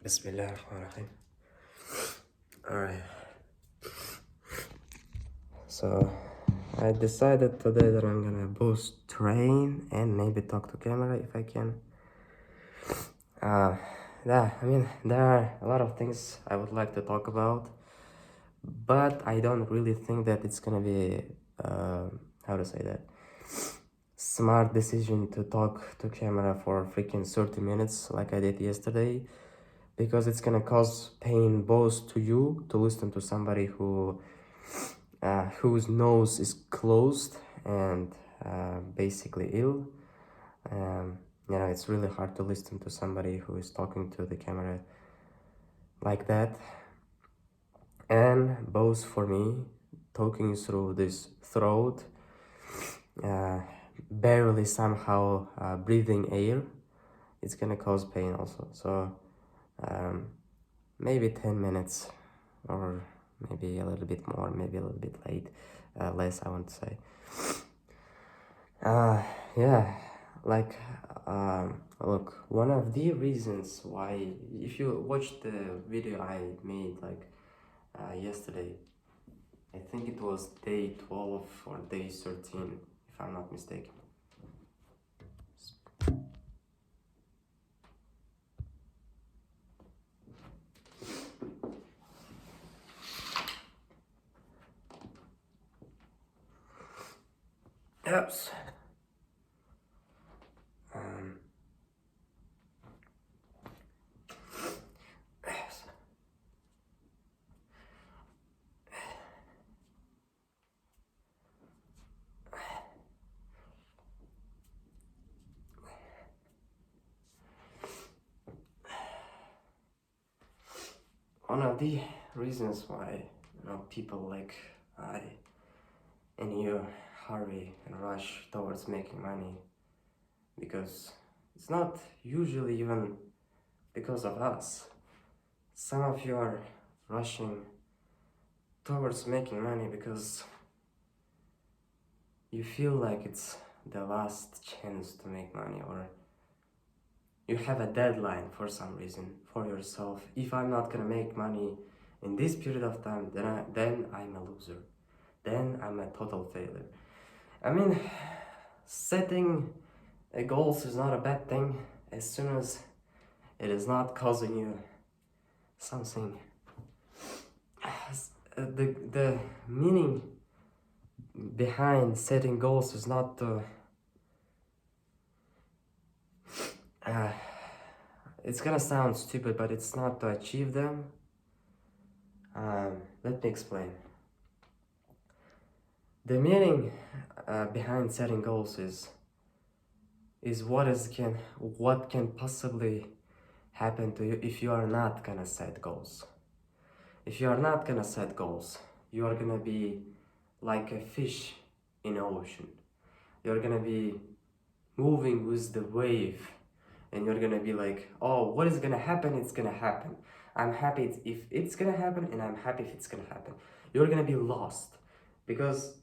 Bismillahirrahmanirrahim. Alright, so I decided today that I'm gonna both train and maybe talk to camera if I can. Yeah, I mean, there are a lot of things I would like to talk about, but I don't really think that it's gonna be, how to say that, smart decision to talk to camera for freaking 30 minutes like I did yesterday, because it's gonna cause pain both to you to listen to somebody whose nose is closed and basically ill. It's really hard to listen to somebody who is talking to the camera like that. And both for me, talking through this throat, barely somehow breathing air, it's gonna cause pain also. So maybe 10 minutes or maybe a little bit more, maybe a little bit less, I want to say. Yeah, like, look, one of the reasons why, if you watched the video I made yesterday, I think it was day 12 or day 13, if I'm not mistaken. Yes. Yes. One of the reasons why, people like I, in you, hurry and rush towards making money, because it's not usually even because of us. Some of you are rushing towards making money because you feel like it's the last chance to make money, or you have a deadline for some reason for yourself. If I'm not gonna make money in this period of time, then I'm a loser. Then I'm a total failure. I mean, setting goals is not a bad thing as soon as it is not causing you something. The meaning behind setting goals is not to it's gonna sound stupid, but it's not to achieve them. Let me explain. The meaning behind setting goals is what can possibly happen to you if you are not gonna set goals. If you are not gonna set goals, you are gonna be like a fish in the ocean. You're gonna be moving with the wave, and you're gonna be like, oh, what is gonna happen? It's gonna happen. I'm happy if it's gonna happen, and I'm happy if it's gonna happen. You're gonna be lost, because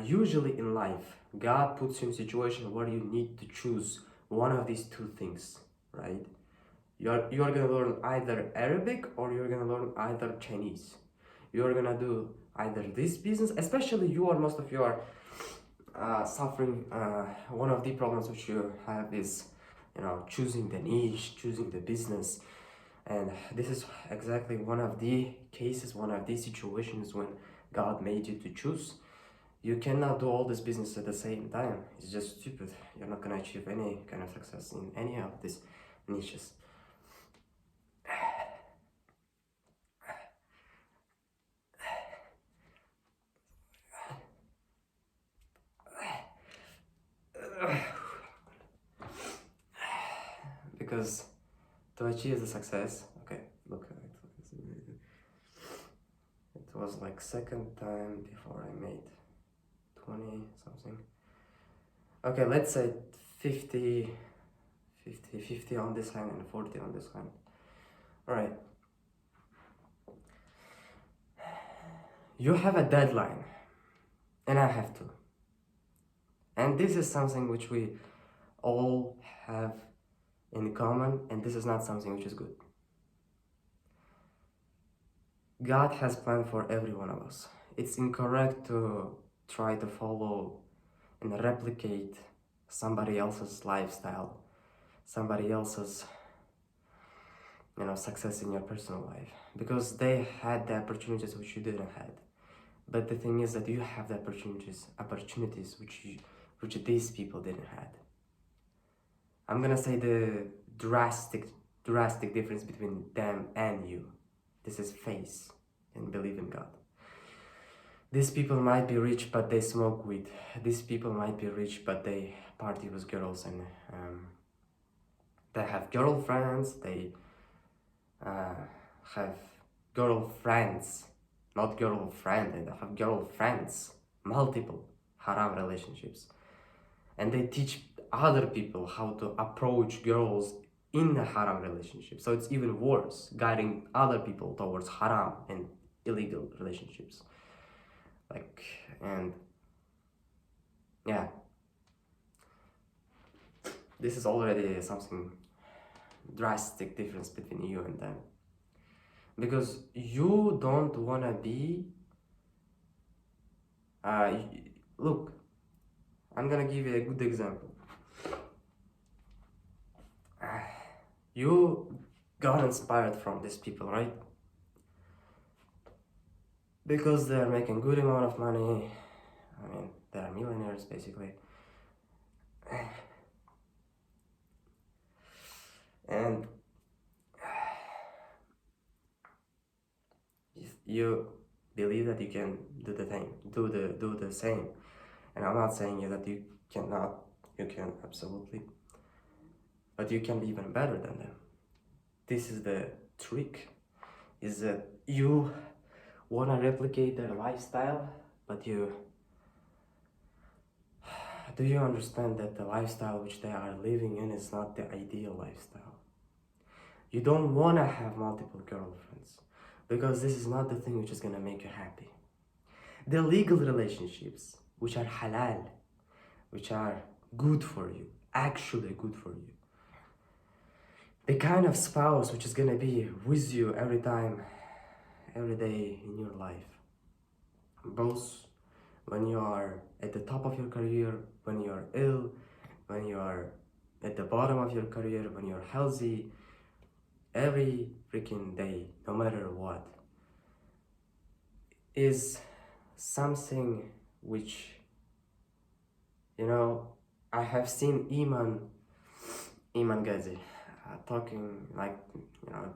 usually in life, God puts you in a situation where you need to choose one of these two things, right? You're gonna learn either Arabic or you're gonna learn either Chinese. You're gonna do either this business, especially most of you are suffering. One of the problems which you have is, choosing the niche, choosing the business. And this is exactly one of the cases, one of the situations when God made you to choose. You cannot do all this business at the same time. It's just stupid. You're not gonna achieve any kind of success in any of these niches. Because to achieve the success, okay, look, it was like second time before I made 20 something. Okay, let's say 50 on this hand and 40 on this hand. All right. You have a deadline, and I have to. And this is something which we all have in common, and this is not something which is good. God has planned for every one of us. It's incorrect to try to follow and replicate somebody else's lifestyle, somebody else's, success in your personal life, because they had the opportunities which you didn't had. But the thing is that you have the opportunities which these people didn't had. I'm gonna say the drastic difference between them and you. This is faith and believe in God. These people might be rich, but they smoke weed. These people might be rich, but they party with girls, and they have girlfriends. They have girlfriends, not girlfriend. They have girlfriends, multiple haram relationships, and they teach other people how to approach girls in a haram relationship. So it's even worse, guiding other people towards haram and illegal relationships. And yeah, this is already something drastic difference between you and them, because you don't wanna be look, I'm gonna give you a good example. You got inspired from these people, right? Because they're making good amount of money. I mean, they're millionaires basically. And you believe that you can do the same. And I'm not saying that you cannot, you can absolutely, but you can be even better than them. This is the trick, is that you want to replicate their lifestyle, but do you understand that the lifestyle which they are living in is not the ideal lifestyle? You don't want to have multiple girlfriends, because this is not the thing which is going to make you happy. The legal relationships, which are halal, which are good for you, actually good for you. The kind of spouse which is going to be with you every time, every day in your life. Both when you are at the top of your career, when you are ill, when you are at the bottom of your career, when you're healthy, every freaking day, no matter what, is something which, I have seen Iman Ghazi talking,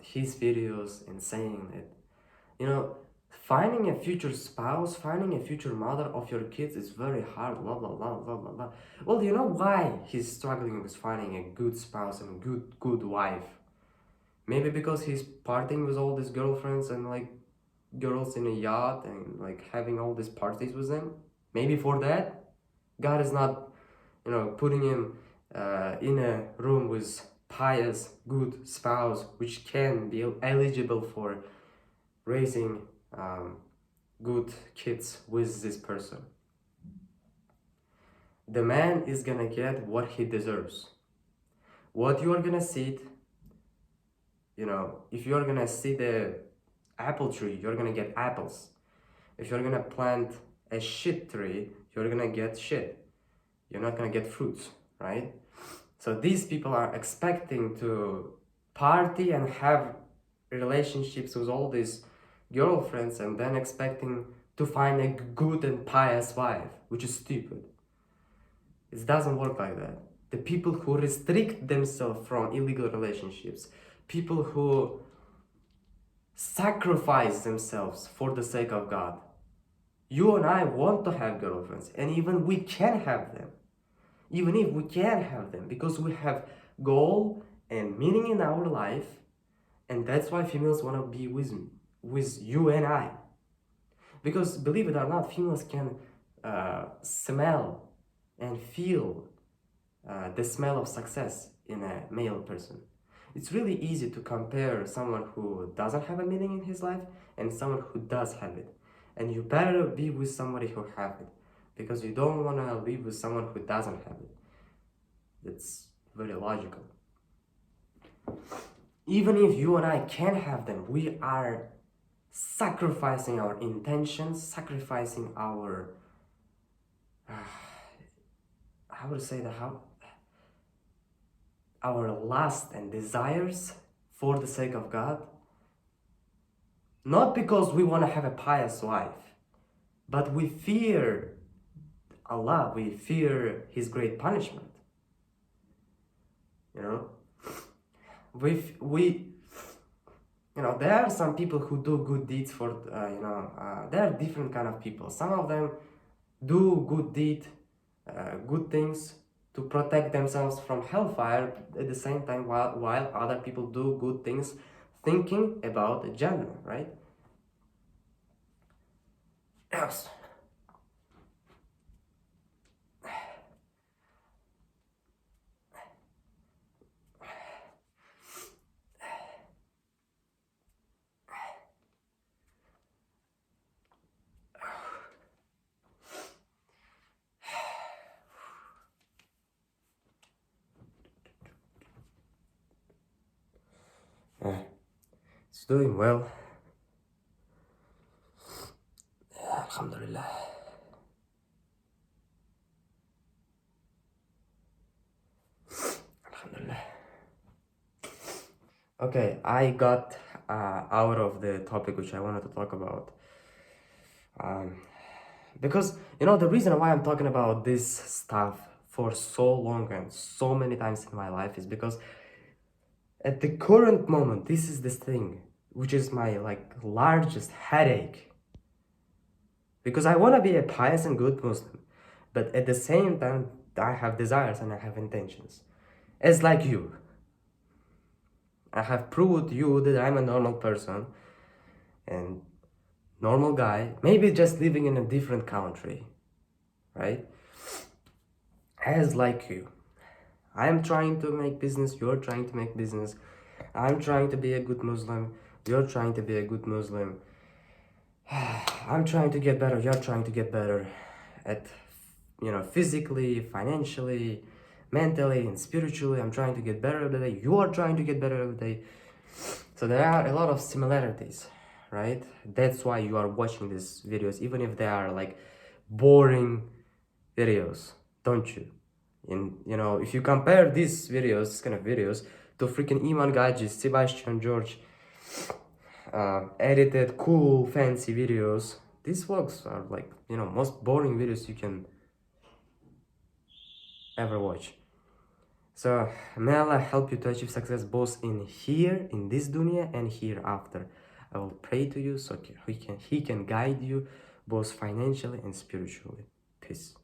his videos, and saying that, finding a future spouse, finding a future mother of your kids is very hard, blah, blah, blah, blah, blah, blah. Well, you know why he's struggling with finding a good spouse and good wife? Maybe because he's partying with all these girlfriends and girls in a yacht and having all these parties with them. Maybe for that, God is not, putting him in a room with pious, good spouse, which can be eligible for raising good kids with this person. The man is gonna get what he deserves. What you are gonna see, if you are gonna see the apple tree, you're gonna get apples. If you're gonna plant a shit tree, you're gonna get shit. You're not gonna get fruits, right? So these people are expecting to party and have relationships with all these girlfriends, and then expecting to find a good and pious wife, which is stupid. It doesn't work like that. The people who restrict themselves from illegal relationships, people who sacrifice themselves for the sake of God. You and I want to have girlfriends, and even we can have them. Even if we can have them, because we have goal and meaning in our life, and that's why females want to be with you and I. Because believe it or not, females can smell and feel the smell of success in a male person. It's really easy to compare someone who doesn't have a meaning in his life and someone who does have it. And you better be with somebody who have it, because you don't want to live with someone who doesn't have it. It's very logical. Even if you and I can have them, we are sacrificing our intentions, sacrificing our, how would I say that, how, our lust and desires for the sake of God. Not because we want to have a pious life, but we fear Allah, we fear His great punishment. You know, there are some people who do good deeds for, there are different kind of people. Some of them do good things to protect themselves from hellfire at the same time, while other people do good things thinking about the Jannah, right? Yes. It's doing well. Alhamdulillah. Alhamdulillah. Okay, I got out of the topic which I wanted to talk about. Because, the reason why I'm talking about this stuff for so long and so many times in my life is because at the current moment, this is this thing, which is my largest headache. Because I want to be a pious and good Muslim, but at the same time, I have desires and I have intentions. As like you. I have proved you that I'm a normal person and normal guy, maybe just living in a different country, right? As like you. I'm trying to make business, you're trying to make business. I'm trying to be a good Muslim, you're trying to be a good Muslim. I'm trying to get better, you're trying to get better at, physically, financially, mentally, and spiritually. I'm trying to get better every day. You are trying to get better every day. So there are a lot of similarities, right? That's why you are watching these videos, even if they are boring videos, don't you? And if you compare these videos, this kind of videos, to freaking Iman Gaji, Sebastian George, edited, cool, fancy videos, these vlogs are most boring videos you can ever watch. So may Allah help you to achieve success both in here, in this dunya, and hereafter. I will pray to you so he can guide you both financially and spiritually. Peace.